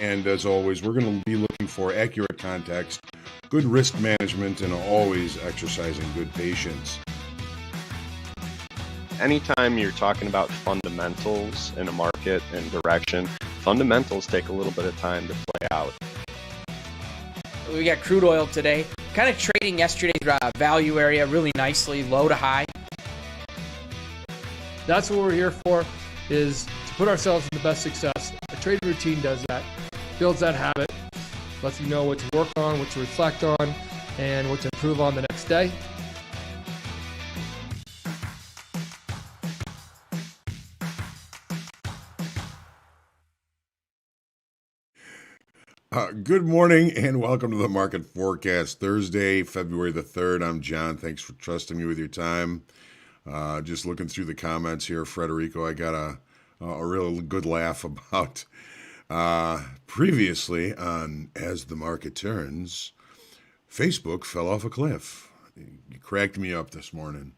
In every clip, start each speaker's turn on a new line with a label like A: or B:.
A: And as always, we're going to be looking for accurate context, good risk management, and always exercising good patience.
B: Anytime you're talking about fundamentals in a market and direction, fundamentals take a little bit of time to play out.
C: We got crude oil today, kind of trading yesterday's value area really nicely, low to high.
D: That's what we're here for, is to put ourselves in the best success. A trade routine does that, builds that habit, lets you know what to work on, what to reflect on, and what to improve on the next day.
A: Good morning and welcome to the Market Forecast. Thursday, February the 3rd. I'm John. Thanks for trusting me with your time. Just looking through the comments here, Frederico, I got a real good laugh about previously on As the Market Turns, Facebook fell off a cliff. You cracked me up this morning.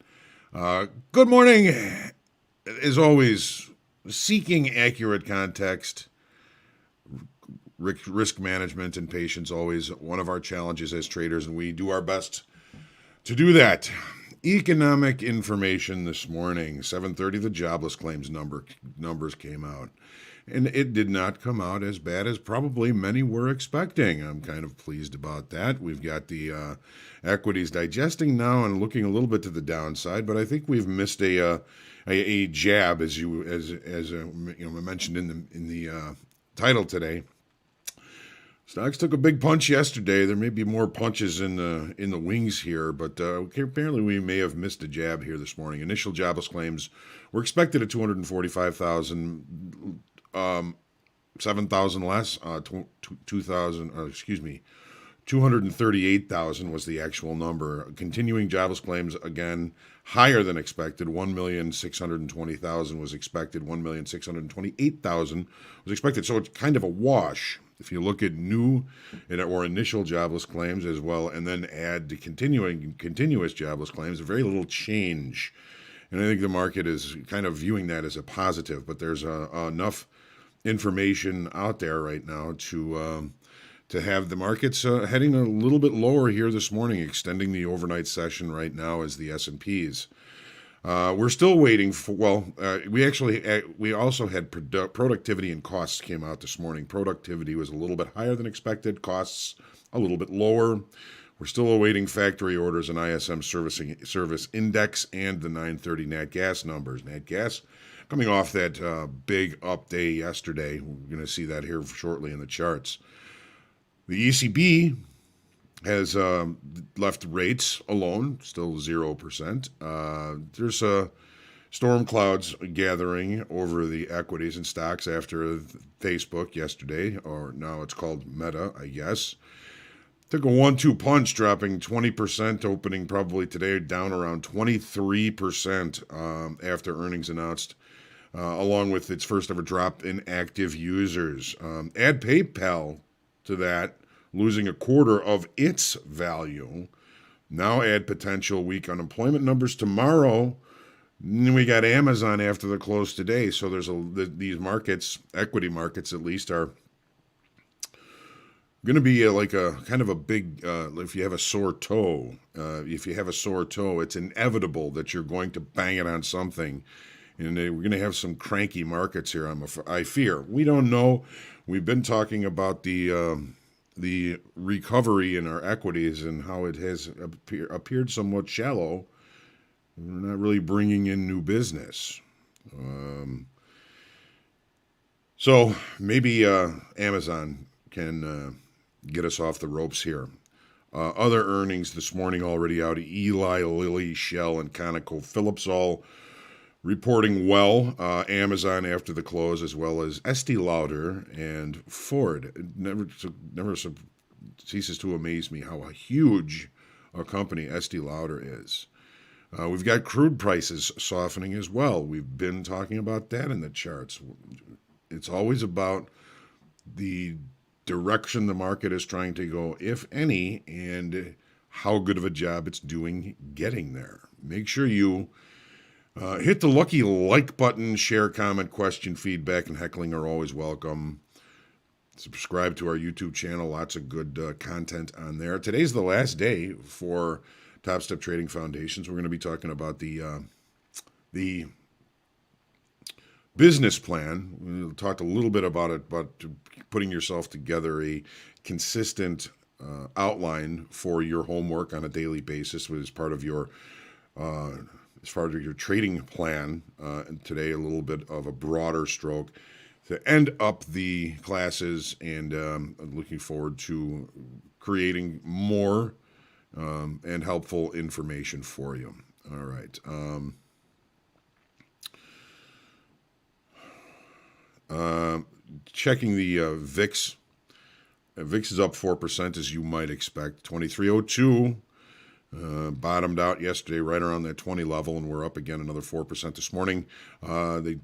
A: Good morning. As always, seeking accurate context, risk management and patience, always one of our challenges as traders, and we do our best to do that. Economic information this morning, 7:30, the jobless claims numbers came out. And it did not come out as bad as probably many were expecting. I'm kind of pleased about that. We've got the equities digesting now and looking a little bit to the downside, but I think we've missed a jab, as I mentioned in the title today. Stocks took a big punch yesterday. There may be more punches in the wings here, but apparently we may have missed a jab here this morning. Initial jobless claims were expected at 245,000, 7,000 less. 238,000 was the actual number. Continuing jobless claims again higher than expected. 1,620,000 was expected. 1,628,000 was expected. So it's kind of a wash. If you look at new or initial jobless claims as well, and then add the continuous jobless claims, very little change. And I think the market is kind of viewing that as a positive, but there's enough information out there right now to have the markets heading a little bit lower here this morning, extending the overnight session right now as the S&Ps. We're still waiting for, we also had productivity and costs came out this morning. Productivity was a little bit higher than expected, costs a little bit lower. We're still awaiting factory orders and ISM service index and the 9:30 nat gas numbers. Nat gas coming off that big up day yesterday. We're going to see that here shortly in the charts. The ECB has left rates alone, still 0%. There's storm clouds gathering over the equities and stocks after Facebook yesterday, or now it's called Meta, I guess. Took a 1-2 punch, dropping 20%, opening probably today down around 23% after earnings announced, along with its first ever drop in active users. Add PayPal to that, losing a quarter of its value. Now add potential weak unemployment numbers tomorrow. And we got Amazon after the close today. So there's these markets, equity markets at least, are going to be like a kind of a big, if you have a sore toe, it's inevitable that you're going to bang it on something. And we're going to have some cranky markets here, I fear. We don't know. We've been talking about the recovery in our equities and how it has appeared somewhat shallow. We're not really bringing in new business. So maybe Amazon can get us off the ropes here. Other earnings this morning already out. Eli Lilly, Shell, and ConocoPhillips all reporting well. Amazon after the close, as well as Estee Lauder and Ford. It never ceases to amaze me how huge a company Estee Lauder is. We've got crude prices softening as well. We've been talking about that in the charts. It's always about the direction the market is trying to go, if any, and how good of a job it's doing getting there. Make sure you hit the lucky like button, share, comment, question, feedback, and heckling are always welcome. Subscribe to our YouTube channel. Lots of good content on there. Today's the last day for Top Step Trading Foundations. We're going to be talking about the business plan. We'll talk a little bit about it, but putting yourself together a consistent outline for your homework on a daily basis as part of your trading plan. And today, a little bit of a broader stroke to end up the classes, and looking forward to creating more and helpful information for you. All right. Checking the VIX. VIX is up 4%, as you might expect. 2302 bottomed out yesterday right around that 20 level, and we're up again another 4% this morning. The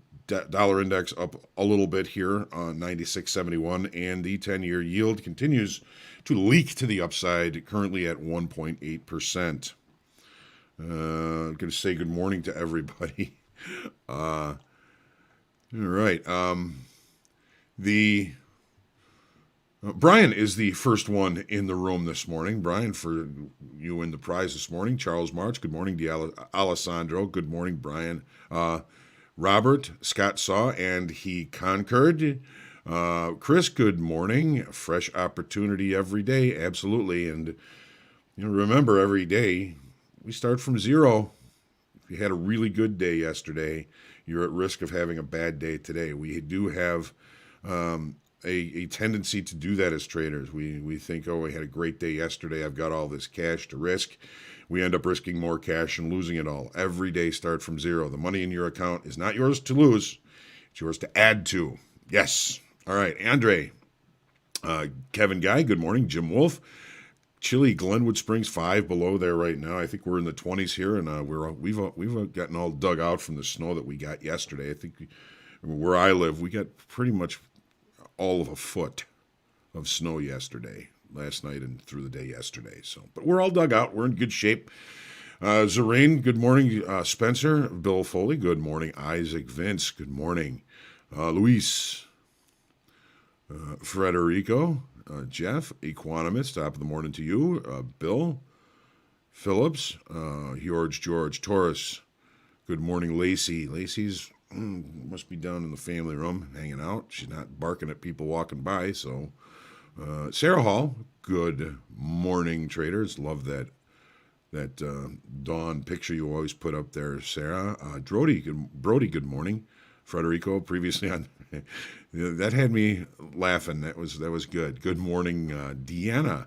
A: dollar index up a little bit here, 96.71, and the 10-year yield continues to leak to the upside, currently at 1.8%. I'm going to say good morning to everybody. All right. Brian is the first one in the room this morning. Brian, for you win the prize this morning. Charles March, good morning. Alessandro, good morning. Brian. Robert, Scott saw, and he conquered. Chris, good morning. Fresh opportunity every day, absolutely. And remember, every day we start from zero. If you had a really good day yesterday, you're at risk of having a bad day today. We do have a tendency to do that as traders. We think, oh, I had a great day yesterday, I've got all this cash to risk. We end up risking more cash and losing it all. Every day start from zero. The money in your account is not yours to lose. It's yours to add to. Yes. All right, Andre. Kevin Guy, good morning. Jim Wolf. Chilly Glenwood Springs, 5 below there right now. I think we're in the 20s here, and we've gotten all dug out from the snow that we got yesterday. I think where I live, we got pretty much all of a foot of snow last night and through the day yesterday. But we're all dug out. We're in good shape. Zerain, good morning. Spencer, Bill Foley, good morning. Isaac, Vince, good morning. Luis, Frederico, Jeff, Equanimous, top of the morning to you. Bill, Phillips, George, Taurus, good morning. Lacey. Lacey's must be down in the family room hanging out. She's not barking at people walking by. So Sarah Hall, good morning, traders. Love that dawn picture you always put up there, Sarah. Brody, good morning. Frederico, previously on that had me laughing. That was good. Good morning, Deanna.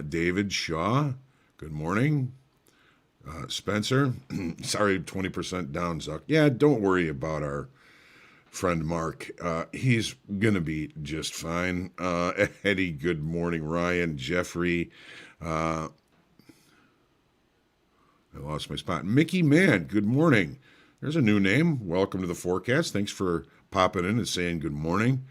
A: David Shaw, good morning. Spencer, sorry, 20% down, Zuck. Yeah, don't worry about our friend Mark. He's going to be just fine. Eddie, good morning. Ryan, Jeffrey. I lost my spot. Mickey Mann, good morning. There's a new name. Welcome to the forecast. Thanks for popping in and saying good morning.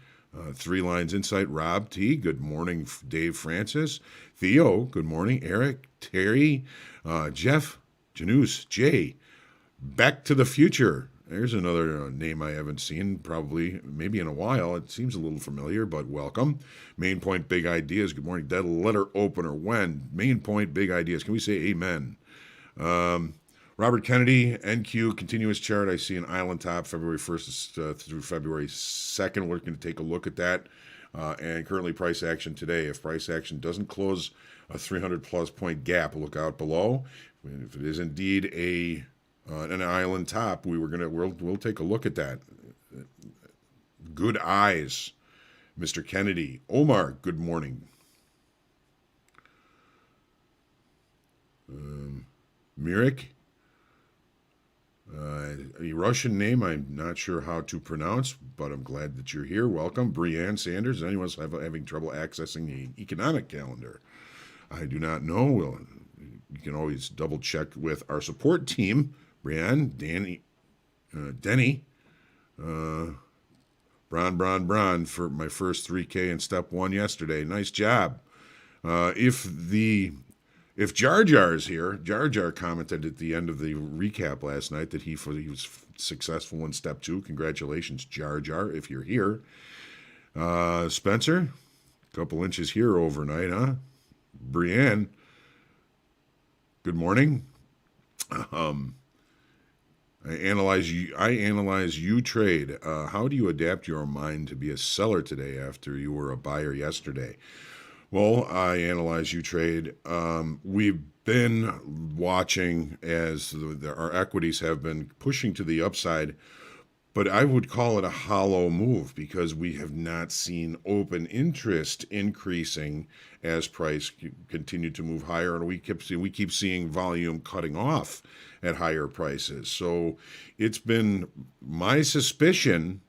A: 3 Lines Insight, Rob T. Good morning, Dave Francis. Theo, good morning. Eric, Terry, Jeff, Janus, Jay, Back to the Future. There's another name I haven't seen maybe in a while. It seems a little familiar, but welcome. Main Point Big Ideas, good morning. Dead Letter Opener, when? Main Point Big Ideas. Can we say amen? Robert Kennedy, NQ, continuous chart. I see an island top February 1st through February 2nd. We're going to take a look at that. And currently price action today. If price action doesn't close a 300-plus point gap, look out below. If it is indeed an island top, we'll take a look at that. Good eyes, Mr. Kennedy. Omar, good morning. Mirik, a Russian name I'm not sure how to pronounce, but I'm glad that you're here. Welcome. Breanne Sanders. Anyone else having trouble accessing the economic calendar? I do not know. You can always double check with our support team. Breanne, Danny, Denny, Bron for my first 3K in step 1 yesterday. Nice job. If Jar Jar is here, Jar Jar commented at the end of the recap last night that he was successful in step 2. Congratulations, Jar Jar, if you're here. Spencer, a couple inches here overnight, huh? Brienne, good morning. I analyze you trade. How do you adapt your mind to be a seller today after you were a buyer yesterday? Well, I analyze you trade. We've been watching as our equities have been pushing to the upside, but I would call it a hollow move because we have not seen open interest increasing as price continued to move higher, and we keep seeing volume cutting off at higher prices. So it's been my suspicion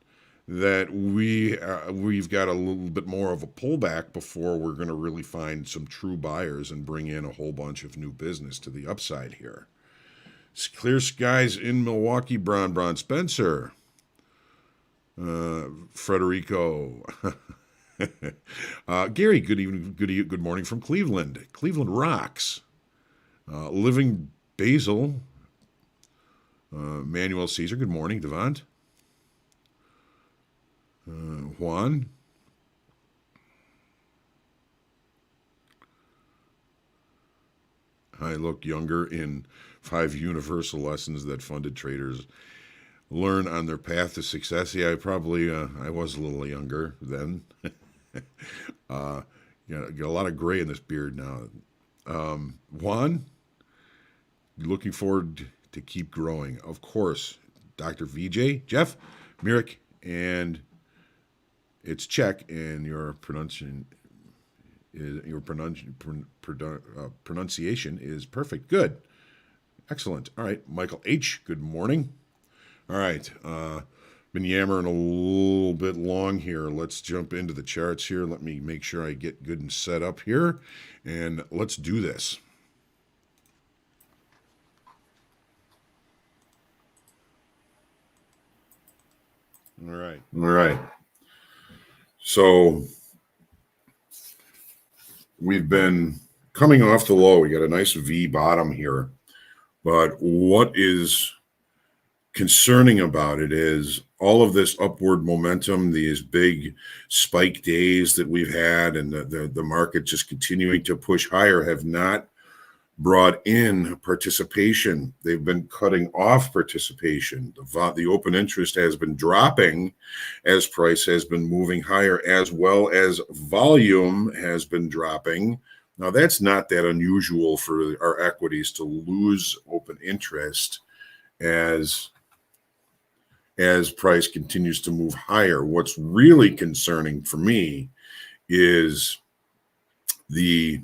A: that we've got a little bit more of a pullback before we're going to really find some true buyers and bring in a whole bunch of new business to the upside here. It's clear skies in Milwaukee, Bron Spencer. Frederico. Gary, good evening, good morning from Cleveland. Cleveland rocks. Living Basil. Manuel Caesar, good morning. Devant. Juan. I look younger in 5 universal lessons that funded traders learn on their path to success. Yeah, I was a little younger then. Got a lot of gray in this beard now. Juan, looking forward to keep growing. Of course, Dr. VJ, Jeff, Mirik, and it's Czech, and your pronunciation is perfect. Good. Excellent. All right, Michael H., good morning. All right, been yammering a little bit long here. Let's jump into the charts here. Let me make sure I get good and set up here, and let's do this. All right. So we've been coming off the low. We got a nice V bottom here, but what is concerning about it is all of this upward momentum, these big spike days that we've had, and the market just continuing to push higher have not brought in participation. They've been cutting off participation. The open interest has been dropping as price has been moving higher, as well as volume has been dropping. Now, that's not that unusual for our equities to lose open interest as price continues to move higher. What's really concerning for me is the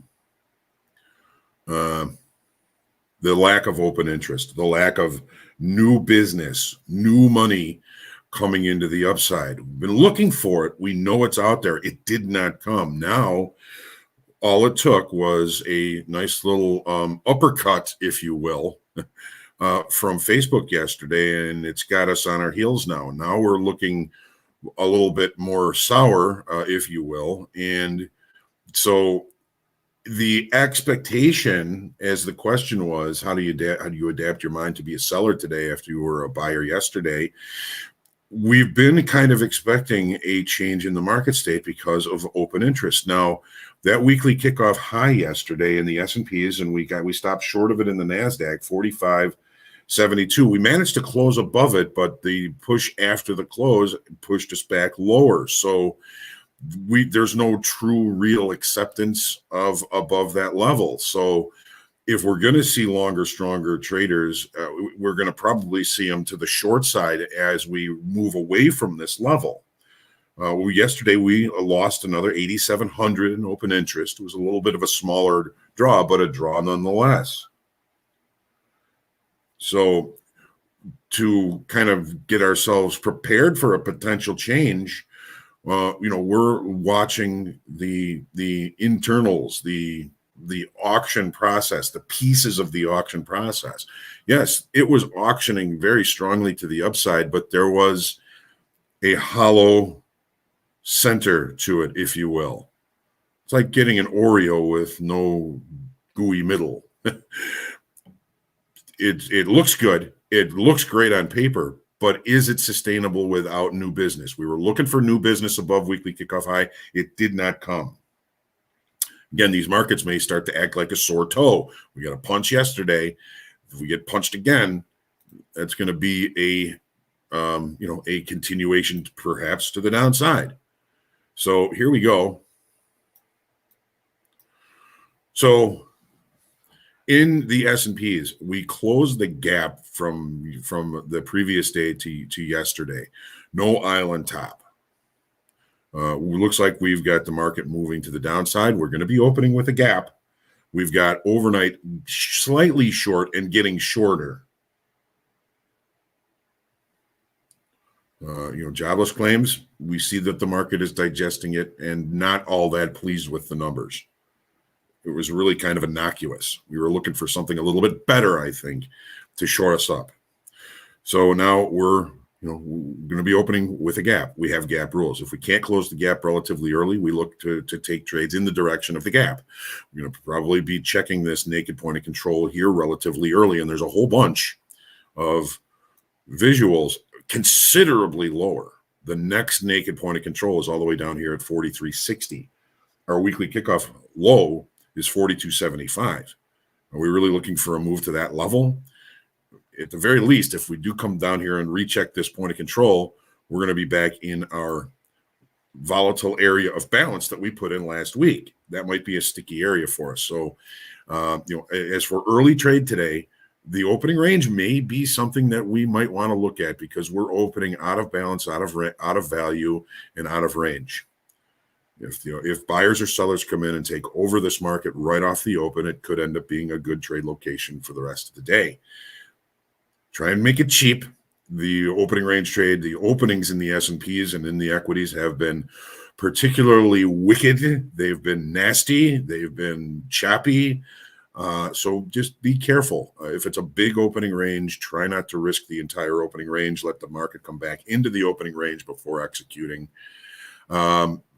A: lack of open interest, the lack of new business, new money coming into the upside. We've been looking for it. We know it's out there. It did not come. Now, all it took was a nice little uppercut, if you will, from Facebook yesterday, and it's got us on our heels now. Now we're looking a little bit more sour, if you will. And so the expectation, as the question was, how do you adapt your mind to be a seller today after you were a buyer yesterday? We've been kind of expecting a change in the market state because of open interest. Now, that weekly kickoff high yesterday in the S&Ps, and we stopped short of it in the Nasdaq, 45.72. We managed to close above it, but the push after the close pushed us back lower. So there's no true real acceptance of above that level. So if we're going to see longer, stronger traders, we're going to probably see them to the short side as we move away from this level. Yesterday, we lost another 8,700 in open interest. It was a little bit of a smaller draw, but a draw nonetheless. So to kind of get ourselves prepared for a potential change, we're watching the internals, the auction process, the pieces of the auction process. Yes, it was auctioning very strongly to the upside, but there was a hollow center to it, if you will. It's like getting an Oreo with no gooey middle. It looks good. It looks great on paper, but is it sustainable without new business? We were looking for new business above weekly kickoff high. It did not come. Again, these markets may start to act like a sore toe. We got a punch yesterday. If we get punched again, that's going to be a continuation perhaps to the downside. So here we go. So in the S&Ps, we closed the gap from the previous day to yesterday. No island top. Looks like we've got the market moving to the downside. We're going to be opening with a gap. We've got overnight slightly short and getting shorter. Jobless claims, we see that the market is digesting it and not all that pleased with the numbers. It was really kind of innocuous. We were looking for something a little bit better, I think, to shore us up. So now we're going to be opening with a gap. We have gap rules. If we can't close the gap relatively early, we look to take trades in the direction of the gap. We're going to probably be checking this naked point of control here relatively early, and there's a whole bunch of visuals considerably lower. The next naked point of control is all the way down here at 43.60. Our weekly kickoff low is 42.75. Are we really looking for a move to that level? At the very least, if we do come down here and recheck this point of control, we're going to be back in our volatile area of balance that we put in last week. That might be a sticky area for us. So, as for early trade today, the opening range may be something that we might want to look at because we're opening out of balance, out of value, and out of range. If buyers or sellers come in and take over this market right off the open, it could end up being a good trade location for the rest of the day. Try and make it cheap. The opening range trade, the openings in the S&Ps and in the equities have been particularly wicked. They've been nasty. They've been choppy. So just be careful. If it's a big opening range, try not to risk the entire opening range. Let the market come back into the opening range before executing.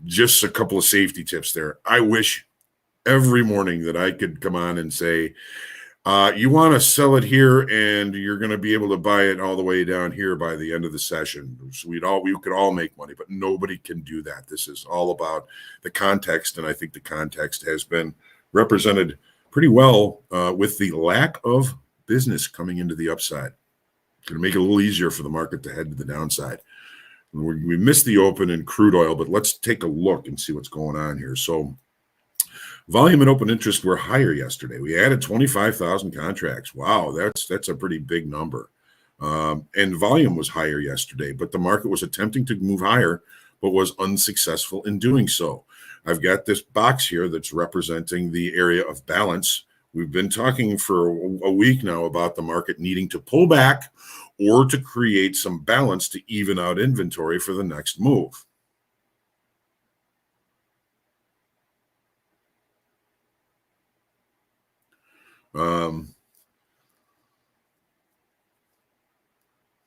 A: Just a couple of safety tips there. I wish every morning that I could come on and say, you want to sell it here and you're going to be able to buy it all the way down here by the end of the session. So we could all make money, but nobody can do that. This is all about the context, and I think the context has been represented pretty well with the lack of business coming into the upside. It's going to make it a little easier for the market to head to the downside. We missed the open in crude oil, but let's take a look and see what's going on here. So volume and open interest were higher yesterday. We added 25,000 contracts. Wow, that's a pretty big number. And volume was higher yesterday, but the market was attempting to move higher, but was unsuccessful in doing so. I've got this box here that's representing the area of balance. We've been talking for a week now about the market needing to pull back or to create some balance to even out inventory for the next move.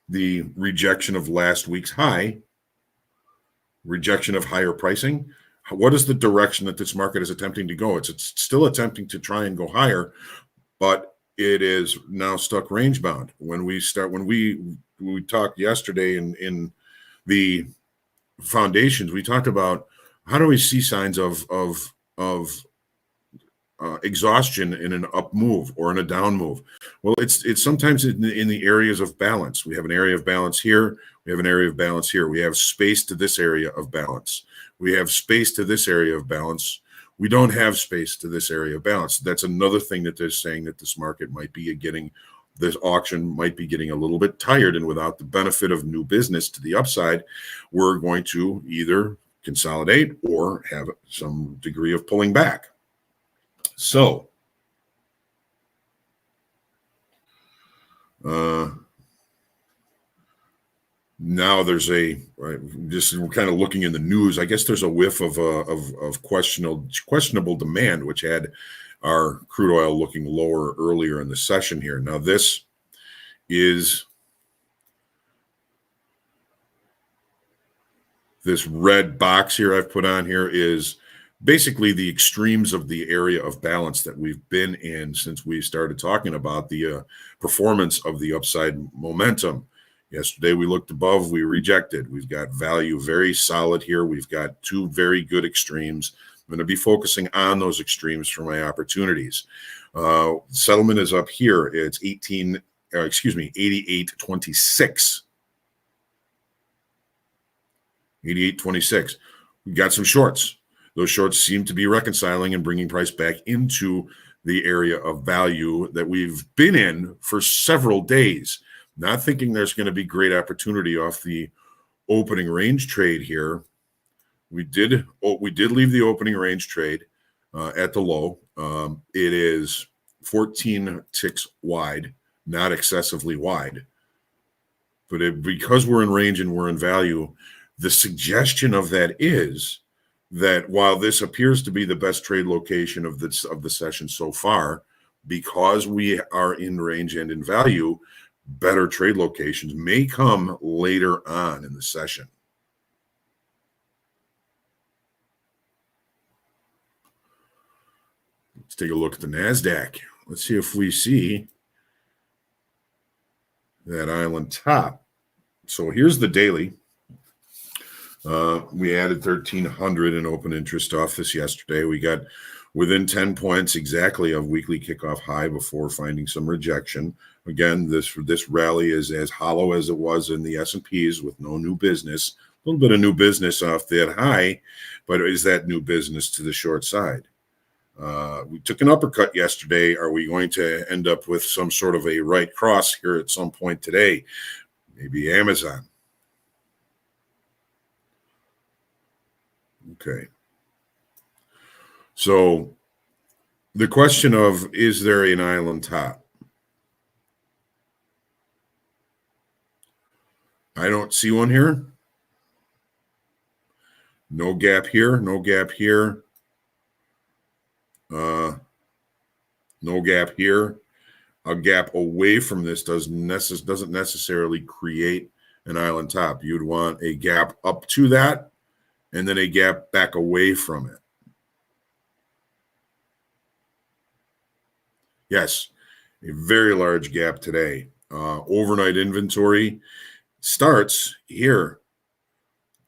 A: The rejection of last week's high, rejection of higher pricing. What is the direction that this market is attempting to go? It's still attempting to try and go higher, but it is now stuck range bound. When we talked yesterday in the foundations, we talked about how do we see signs of exhaustion in an up move or in a down move. Well, it's sometimes in the areas of balance. We have an area of balance here. We have an area of balance here. We have space to this area of balance. We have space to this area of balance. We don't have space to this area of balance. That's another thing that they're saying, that this market might be this auction might be getting a little bit tired, and without the benefit of new business to the upside, we're going to either consolidate or have some degree of pulling back. So, now there's we're kind of looking in the news. I guess there's a whiff of questionable demand, which had our crude oil looking lower earlier in the session here. Now this red box here I've put on here is basically the extremes of the area of balance that we've been in since we started talking about the performance of the upside momentum. Yesterday we looked above, we rejected. We've got value very solid here. We've got two very good extremes. I'm going to be focusing on those extremes for my opportunities. Settlement is up here. It's 88.26. 88.26. We've got some shorts. Those shorts seem to be reconciling and bringing price back into the area of value that we've been in for several days. Not thinking there's going to be great opportunity off the opening range trade here. We did leave the opening range trade at the low. It is 14 ticks wide, not excessively wide. But because we're in range and we're in value, the suggestion of that is that while this appears to be the best trade location of the session so far, because we are in range and in value, better trade locations may come later on in the session. Let's take a look at the Nasdaq. Let's see if we see that island top. So here's the daily. We added 1,300 in open interest off this yesterday. We got within 10 points exactly of weekly kickoff high before finding some rejection. Again, this rally is as hollow as it was in the S&Ps with no new business. A little bit of new business off that high, but is that new business to the short side? We took an uppercut yesterday. Are we going to end up with some sort of a right cross here at some point today? Maybe Amazon. Okay. So the question of, is there an island top? I don't see one here. No gap here, no gap here. No gap here. A gap away from this doesn't necessarily create an island top. You'd want a gap up to that and then a gap back away from it. Yes, a very large gap today. Overnight inventory starts here.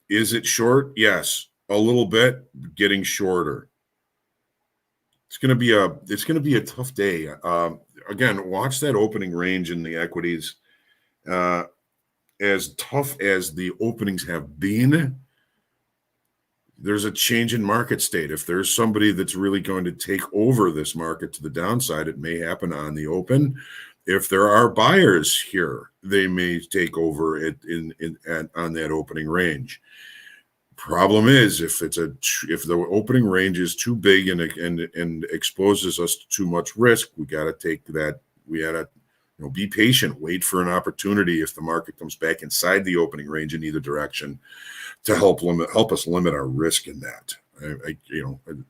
A: Is it short? Yes, a little bit, getting shorter. It's going to be a tough day. Again, watch that opening range in the equities. As tough as the openings have been, there's a change in market state. If there's somebody that's really going to take over this market to the downside, it may happen on the open. If there are buyers here, they may take over it on that opening range. Problem is, if the opening range is too big and exposes us to too much risk, we got to take that. We got to be patient, wait for an opportunity if the market comes back inside the opening range in either direction to help us limit our risk in that.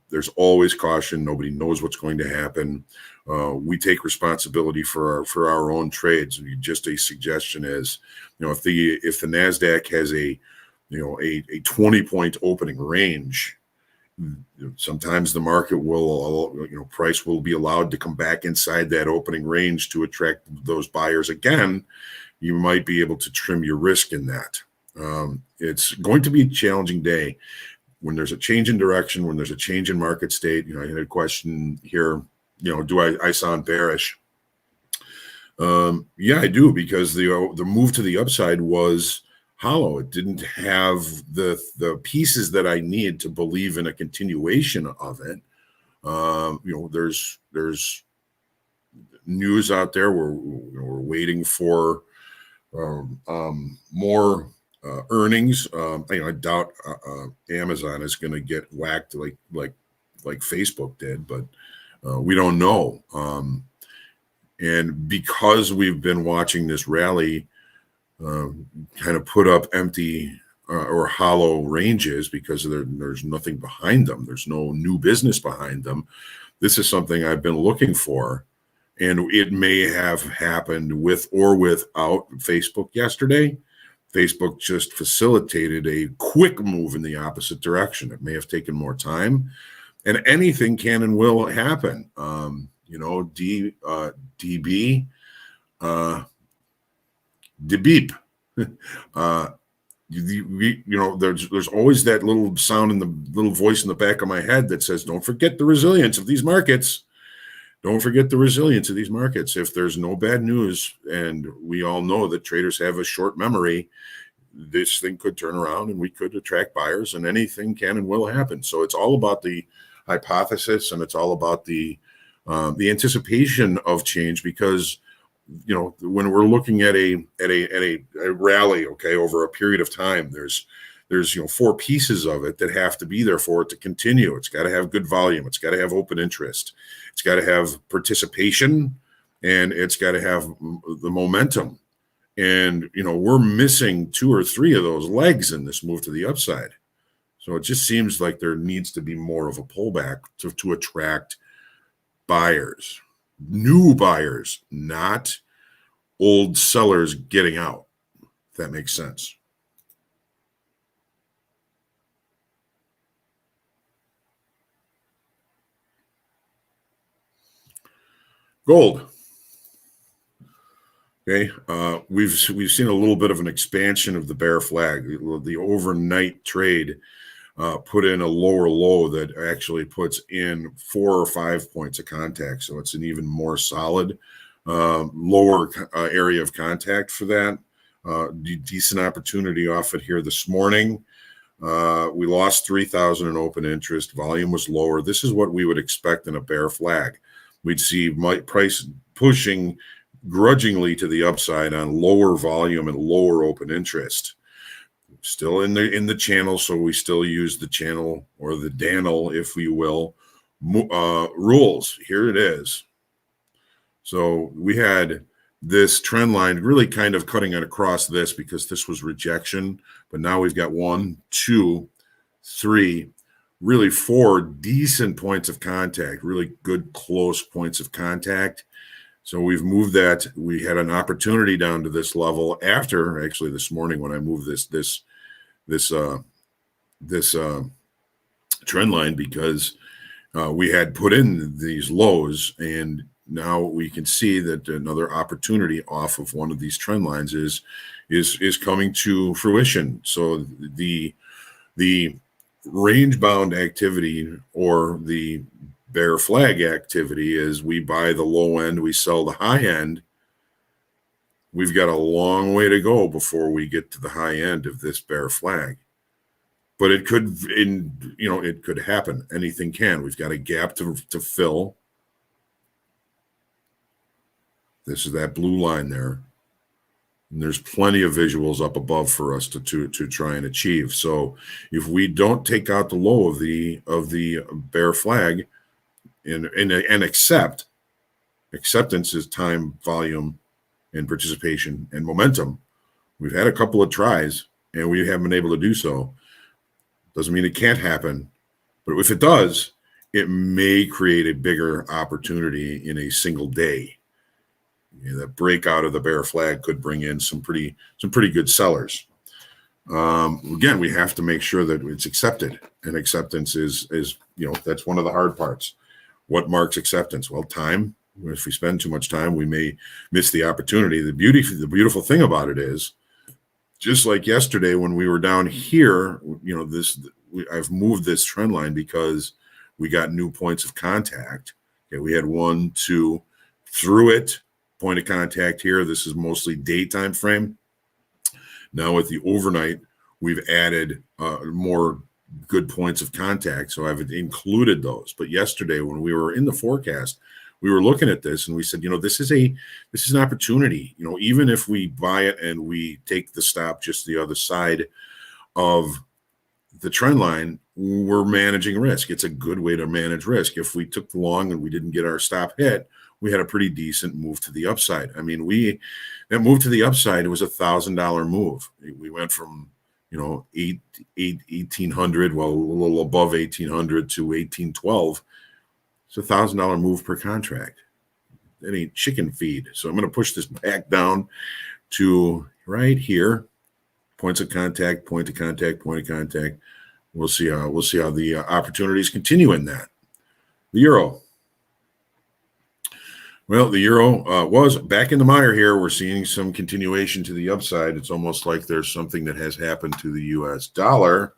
A: There's always caution. Nobody knows what's going to happen. We take responsibility for our own trades. Just a suggestion is, if the Nasdaq has a 20-point opening range, sometimes the market will, price will be allowed to come back inside that opening range to attract those buyers again. You might be able to trim your risk in that. It's going to be a challenging day when there's a change in direction, when there's a change in market state. I had a question here, do I sound bearish? Yeah, I do, because the move to the upside was hollow. It didn't have the pieces that I need to believe in a continuation of it. There's news out there. We're waiting for more earnings. I doubt Amazon is going to get whacked like Facebook did, but we don't know. And because we've been watching this rally kind of put up empty or hollow ranges because there's nothing behind them. There's no new business behind them. This is something I've been looking for, and it may have happened with or without Facebook yesterday. Facebook just facilitated a quick move in the opposite direction. It may have taken more time, and anything can and will happen. DB. DBeep. uh, there's always that little sound in the little voice in the back of my head that says, don't forget the resilience of these markets. Don't forget the resilience of these markets. If there's no bad news, and we all know that traders have a short memory, this thing could turn around and we could attract buyers, and anything can and will happen. So it's all about the hypothesis, and it's all about the anticipation of change, because when we're looking at a rally, okay, over a period of time, there's four pieces of it that have to be there for it to continue. It's got to have good volume, it's got to have open interest, it's got to have participation, and it's got to have the momentum. And we're missing two or three of those legs in this move to the upside. So it just seems like there needs to be more of a pullback to attract buyers, new buyers, not old sellers getting out, if that makes sense. Gold. Okay, we've seen a little bit of an expansion of the bear flag. The overnight trade put in a lower low that actually puts in 4 or 5 points of contact. So it's an even more solid lower area of contact for that. Decent opportunity off it here this morning. We lost 3,000 in open interest. Volume was lower. This is what we would expect in a bear flag. We'd see price pushing grudgingly to the upside on lower volume and lower open interest. Still in the channel, so we still use the channel, or the Daniel, if we will, rules. Here it is. So we had this trend line really kind of cutting it across this, because this was rejection, but now we've got 1, 2, 3, really 4 decent points of contact, really good close points of contact. So we've moved that. We had an opportunity down to this level after, actually, this morning when I moved this trend line, because we had put in these lows, and now we can see that another opportunity off of one of these trend lines is coming to fruition. So the range bound activity, or the bear flag activity, is we buy the low end, we sell the high end. We've got a long way to go before we get to the high end of this bear flag, but it could happen. Anything can. We've got a gap to fill. This is that blue line there, and there's plenty of visuals up above for us to try and achieve. So if we don't take out the low of the bear flag, and acceptance is time, volume, and participation and momentum. We've had a couple of tries and we haven't been able to do so. Doesn't mean it can't happen, but if it does, it may create a bigger opportunity in a single day. That breakout of the bear flag could bring in some pretty good sellers. Again, we have to make sure that it's accepted, and acceptance is that's one of the hard parts. What marks acceptance? Well, time. If we spend too much time, we may miss the opportunity. The beautiful thing about it is, just like yesterday when we were down here, I've moved this trend line because we got new points of contact. Okay, we had 1, 2 through it, point of contact here. This is mostly daytime frame. Now with the overnight, we've added more good points of contact, so I've included those. But yesterday when we were in the forecast, we were looking at this and we said, this is an opportunity. Even if we buy it and we take the stop just the other side of the trend line, we're managing risk. It's a good way to manage risk. If we took the long and we didn't get our stop hit, we had a pretty decent move to the upside. I mean, that move to the upside, it was $1,000 move. We went from 1800, well, a little above 1800 to 1812. It's $1,000 move per contract. That ain't chicken feed. So I'm going to push this back down to right here. Points of contact, point of contact, point of contact. We'll see how the opportunities continue in that. The euro. Well, the euro was back in the mire here. We're seeing some continuation to the upside. It's almost like there's something that has happened to the U.S. dollar.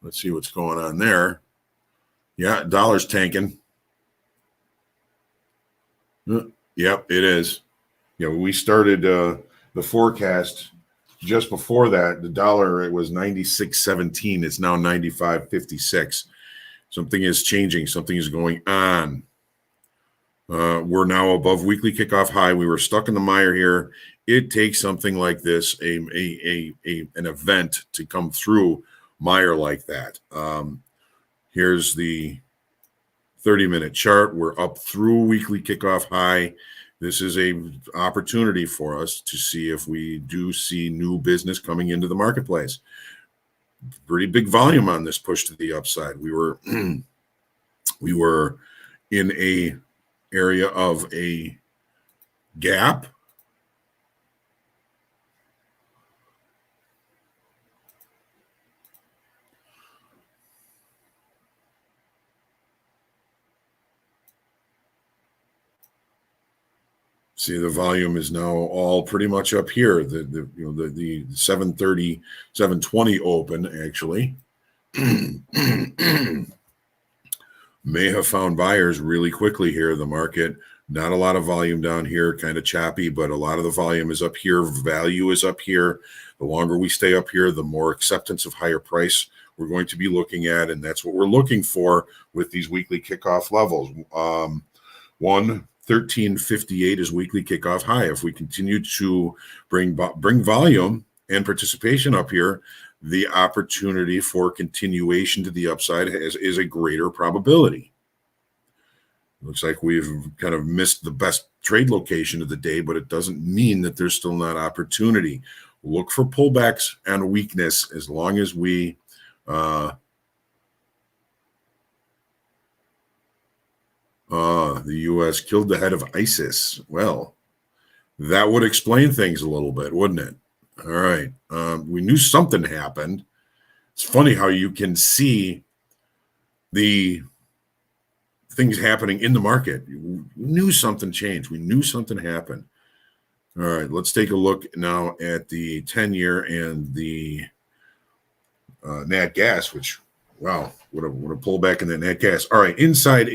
A: Let's see what's going on there. Yeah, dollar's tanking. Yep, it is. Yeah, we started the forecast just before that. The dollar, it was 96.17. It's now 95.56. Something is changing. Something is going on. We're now above weekly kickoff high. We were stuck in the mire here. It takes something like this, an event to come through mire like that. Here's the 30-minute chart. We're up through weekly kickoff high. This is an opportunity for us to see if we do see new business coming into the marketplace. Pretty big volume on this push to the upside. We were we were in a area of a gap. See, the volume is now all pretty much up here. The 730, 720 open actually may have found buyers really quickly here. The market, not a lot of volume down here, kind of choppy, but a lot of the volume is up here. Value is up here. The longer we stay up here, the more acceptance of higher price we're going to be looking at, and that's what we're looking for with these weekly kickoff levels. 1358 is weekly kickoff high. If we continue to bring volume and participation up here, the opportunity for continuation to the upside is a greater probability. Looks like we've kind of missed the best trade location of the day, but it doesn't mean that there's still not opportunity. Look for pullbacks and weakness as long as we the U.S. killed the head of ISIS. Well, that would explain things a little bit, wouldn't it? All right. We knew something happened. It's funny how you can see the things happening in the market. We knew something changed. We knew something happened. All right. Let's take a look now at the 10-year and the nat gas, which, wow, what a pullback in the nat gas. All right. Inside,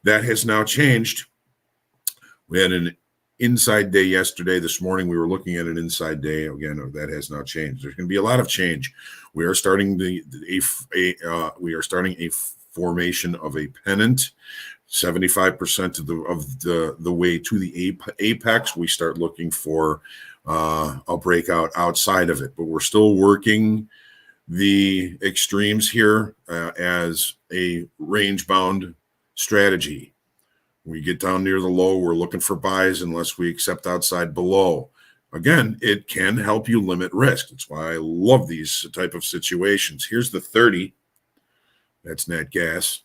A: that has now changed. We had an inside day yesterday. This morning we were looking at an inside day. Again, that has now changed. There's going to be a lot of change. We are starting a formation of a pennant. 75% of the way to the apex. We start looking for a breakout outside of it, but we're still working the extremes here as a range bound strategy. We get down near the low, we're looking for buys unless we accept outside below. Again, it can help you limit risk. That's why I love these type of situations. Here's the 30. That's nat gas.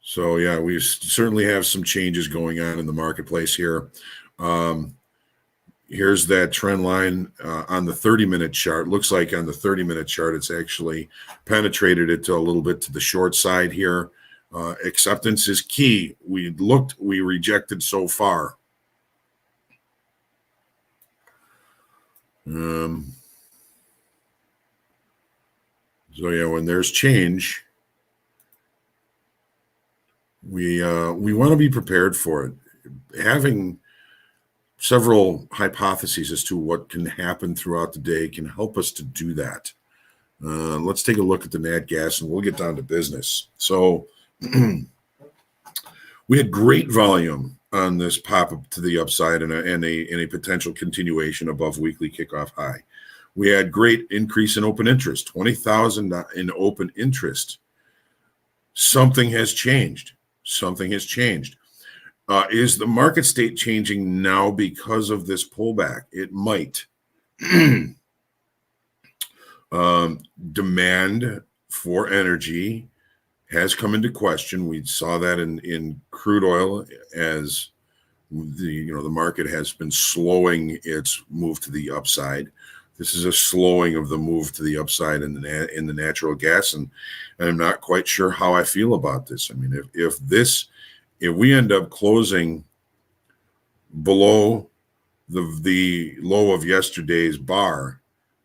A: So yeah, we certainly have some changes going on in the marketplace here. Here's that trend line on the 30-minute chart. Looks like on the 30-minute chart, it's actually penetrated it to a little bit to the short side here. Acceptance is key. We rejected so far. So yeah, when there's change, we want to be prepared for it. Having several hypotheses as to what can happen throughout the day can help us to do that. Let's take a look at the nat gas and we'll get down to business. So we had great volume on this pop up to the upside and a potential continuation above weekly kickoff high. We had great increase in open interest, 20,000 in open interest. Something has changed. Something has changed. Is the market state changing now because of this pullback? It might. Demand for energy has come into question. We saw that in crude oil as the market has been slowing its move to the upside. this is a slowing of the move to the upside in the natural gas, and I'm not quite sure how I feel about this. I mean, if we end up closing below the low of yesterday's bar,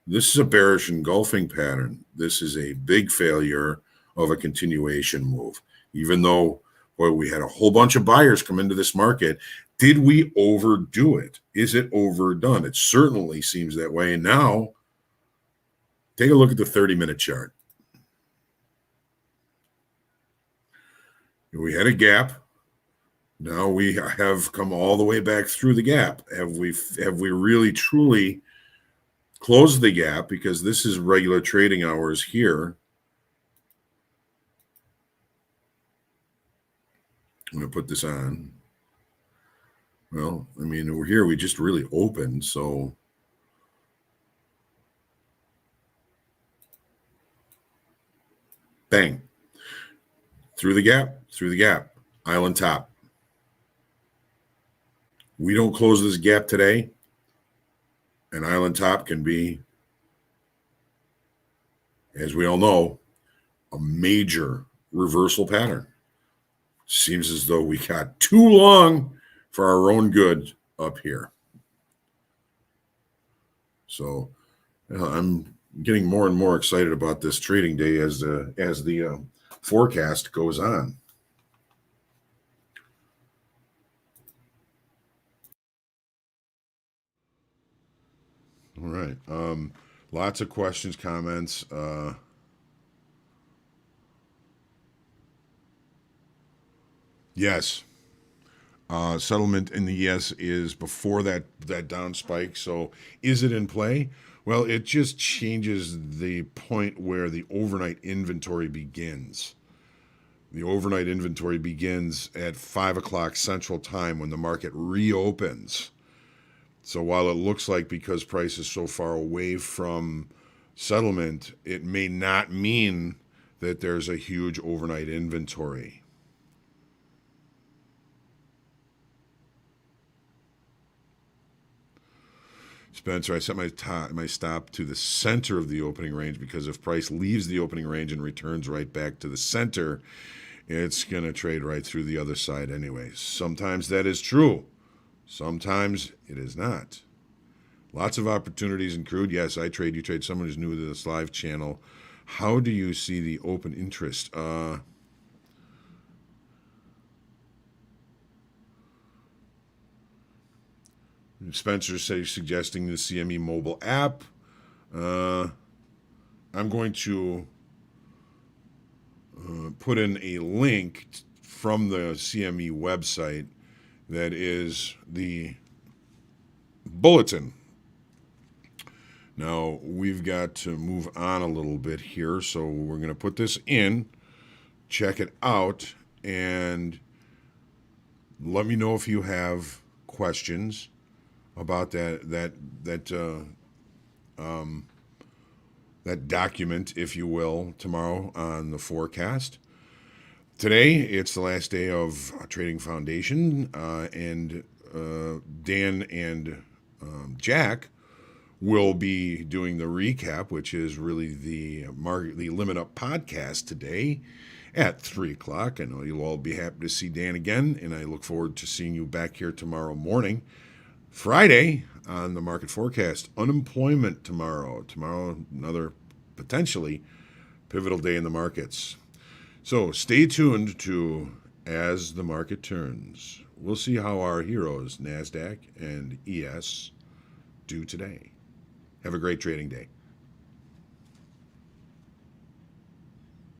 A: this is a bearish engulfing pattern. This is a big failure of a continuation move. Even though, boy, we had a whole bunch of buyers come into this market, did we overdo it? Is it overdone? It certainly seems that way. And now, take a look at the 30-minute chart. We had a gap. Now we have come all the way back through the gap. Have we really truly closed the gap? Because this is regular trading hours here. I'm going to put this on. Well, I mean, we're here. We just really opened, so bang. Through the gap, island top. We don't close this gap today, and island top can be, as we all know, a major reversal pattern. Seems as though we got too long for our own good up here. So I'm getting more and more excited about this trading day as the forecast goes on. All right. Lots of questions, comments. Yes. Settlement in the yes is before that down spike. So is it in play? Well, it just changes the point where the overnight inventory begins. The overnight inventory begins at 5 o'clock Central Time when the market reopens. So while it looks like because price is so far away from settlement, it may not mean that there's a huge overnight inventory. Spencer, I set my stop to the center of the opening range because if price leaves the opening range and returns right back to the center, it's going to trade right through the other side anyway. Sometimes that is true. Sometimes it is not. Lots of opportunities in crude. Yes, I trade. You trade. Someone who's new to this live channel. How do you see the open interest? Spencer says suggesting the CME mobile app. I'm going to put in a link from the CME website that is the bulletin. Now, we've got to move on a little bit here, so we're going to put this in, check it out, and let me know if you have questions about that document, if you will, tomorrow on the forecast. Today, it's the last day of Trading Foundation, and Dan and Jack will be doing the recap, which is really the Limit Up podcast today at 3 o'clock. I know you'll all be happy to see Dan again, and I look forward to seeing you back here tomorrow morning. Friday on the market forecast, unemployment tomorrow. Tomorrow, another potentially pivotal day in the markets. So stay tuned to As the Market Turns. We'll see how our heroes, Nasdaq and ES, do today. Have a great trading day.